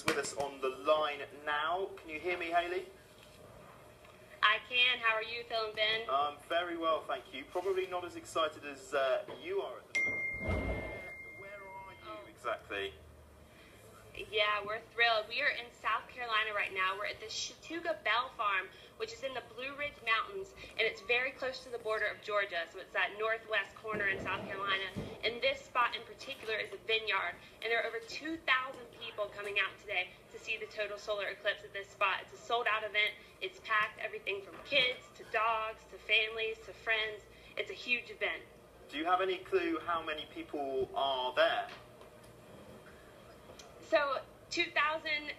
is with us on the line now. Can you hear me, Hayley? I can. How are you feeling, Ben? Very well, thank you. Probably not as excited as you are at the moment. Where are you exactly? Yeah, we're thrilled. We are in South Carolina right now. We're at the Chattooga Bell Farm, which is in the Blue Ridge Mountains, and it's very close to the border of Georgia, so it's that northwest corner in South Carolina. And this spot in particular is a vineyard, and there are over 2,000 people coming out today to see the total solar eclipse at this spot. It's a sold-out event. It's packed, everything from kids to dogs to families to friends. It's a huge event. Do you have any clue how many people are there? So 2,000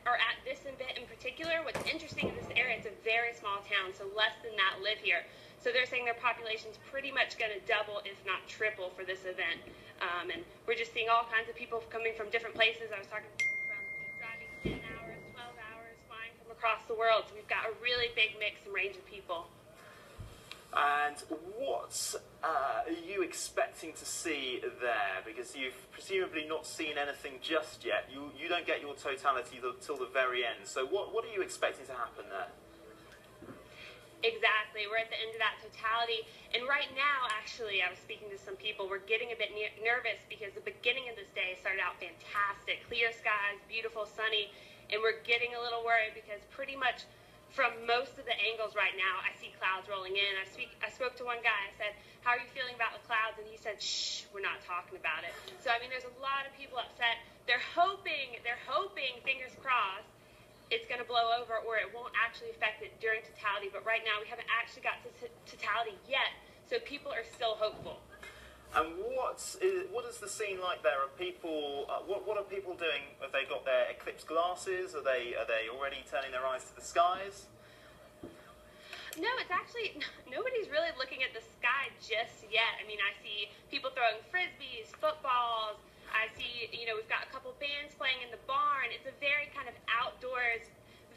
are at this event in particular. What's interesting in this area, it's a very small town, so less than that live here. So they're saying their population's pretty much going to double, if not triple, for this event. And we're just seeing all kinds of people coming from different places. I was talking to people from driving 10 hours, 12 hours, flying from across the world. So we've got a really big mix and range of people. And what are you expecting to see there? Because you've presumably not seen anything just yet. You don't get your totality till the very end. So what are you expecting to happen there? Exactly. We're at the end of that totality. And right now, actually, I was speaking to some people. We're getting a bit nervous because the beginning of this day started out fantastic. Clear skies, beautiful, sunny. And we're getting a little worried because pretty much from most of the angles right now, I see clouds rolling in. I spoke to one guy. I said, "How are you feeling about the clouds?" And he said, "Shh, we're not talking about it." So, I mean, there's a lot of people upset. They're hoping, fingers crossed, it's going to blow over or it won't actually affect it during totality. But right now, we haven't actually got to totality yet. So people are still hopeful. And what is the scene like there? Are people what are people doing? Have they got their eclipse glasses? Are they already turning their eyes to the skies? No, it's actually nobody's really looking at the sky just yet. I mean, I see people throwing frisbees, footballs. I see, we've got a couple bands playing in the barn. It's a very kind of outdoors,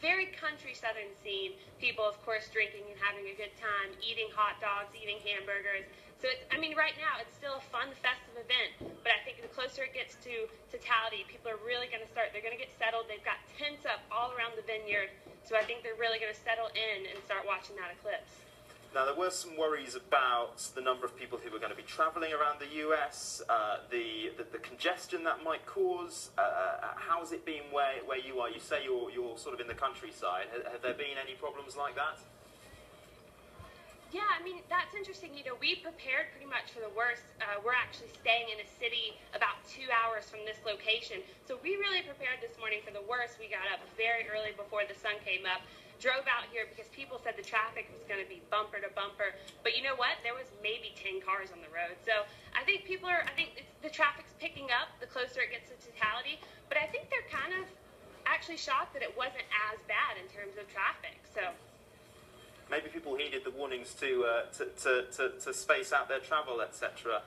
very country southern scene. People, of course, drinking and having a good time, eating hot dogs, eating hamburgers. So right now it's still a fun, festive event, but I think the closer it gets to totality, people are really going to they're going to get settled. They've got tents up all around the vineyard, so I think they're really going to settle in and start watching that eclipse. Now, there were some worries about the number of people who were going to be traveling around the US, the congestion that might cause. How has it been where you are? You say you're sort of in the countryside. Have there been any problems like that? Yeah, I mean, that's interesting. We prepared pretty much for the worst. We're actually staying in a city about 2 hours from this location. So we really prepared this morning for the worst. We got up very early before the sun came up, drove out here because people said the traffic was going to be bumper to bumper. But you know what? There was maybe 10 cars on the road. So I think the traffic's picking up the closer it gets to totality. But I think they're kind of actually shocked that it wasn't as bad in terms of traffic. So maybe people heeded the warnings to space out their travel, etc.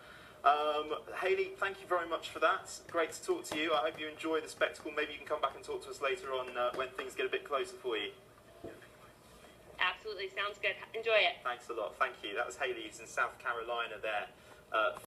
Hayley, thank you very much for that. Great to talk to you. I hope you enjoy the spectacle. Maybe you can come back and talk to us later on when things get a bit closer for you. Absolutely. Sounds good. Enjoy it. Thanks a lot. Thank you. That was Hayley, who's in South Carolina there.